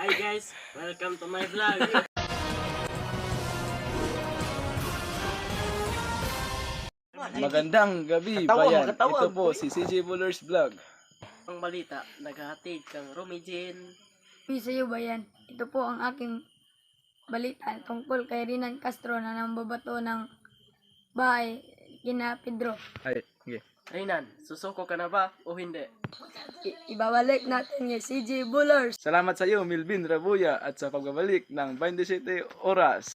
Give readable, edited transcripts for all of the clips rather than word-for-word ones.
Hi guys, welcome to my vlog. Magandang gabi, bayan. Ito po si CJ Bullers Vlog. Ang balita, naghahatid kang Romy Jean. Sa iyo bayan, ito po ang aking balita tungkol kay Rinan Castro na nambabato ng bahay kina Pedro. Ay, okay. Rinan, susuko ka na ba o hindi? Ibabalik natin kay CJ Bullers. Salamat sa iyo, Milvin Rabuya, at sa pagbabalik ng 27 oras.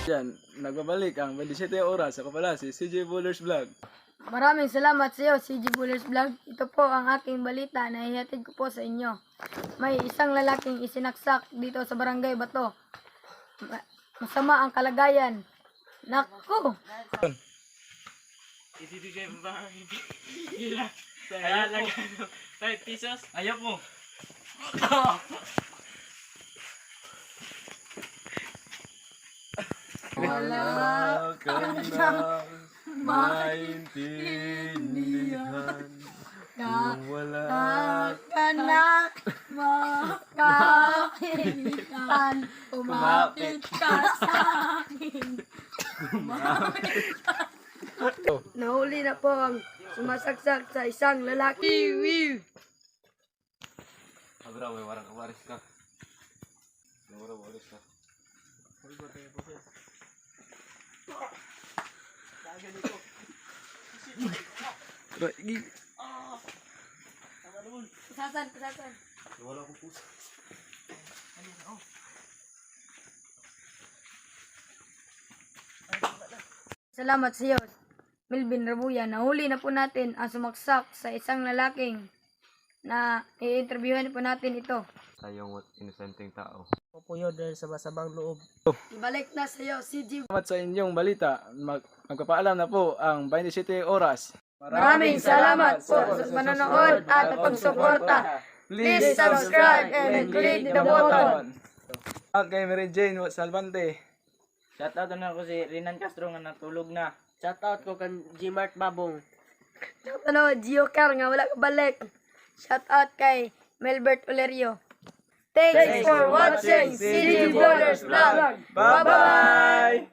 Yan, nagbabalik ang 27 oras. Ako pala si CJ Bullers Vlog. Maraming salamat sa iyo CJ Bullers Vlog. Ito po ang aking balita na ihatid ko po sa inyo. May isang lalaking isinaksak dito sa Barangay Bato. Masama ang kalagayan. Naku! Ibibigay mo ba ang gila? Kaya lang 5 pesos? Ayaw mo. Wala ka na maintindihan kung wala ka na makakaitan. Umapit ka sa akin. Nahuli na po ang sumasaksak sa isang lalaki. Abra, may warang kabaris ka. Nawara walis ka. Kasasan. Wala ko puso. Salamat sa iyo, Melvin Rabuya. Nahuli na po natin ang sumaksak sa isang lalaking na i-interviewin po natin ito. Tayong inosenteng tao. Pupuyo dahil sa masabang loob. Ibalik na sa iyo, CJ. Salamat sa inyong balita. Magpapaalam na po ang 27 oras. Maraming salamat po sa panonood at pagsuporta. Please subscribe and click the button. At kay Mary Jane Salvante. Shoutout na ako si Rinan Castro nga natulog na. Shoutout ko kan Gmart Babong. Ano, Gio Car nga wala ka balik. Shout out kay Melbert Olerio. Thanks for watching CJ Bullers Vlog. Bye-bye!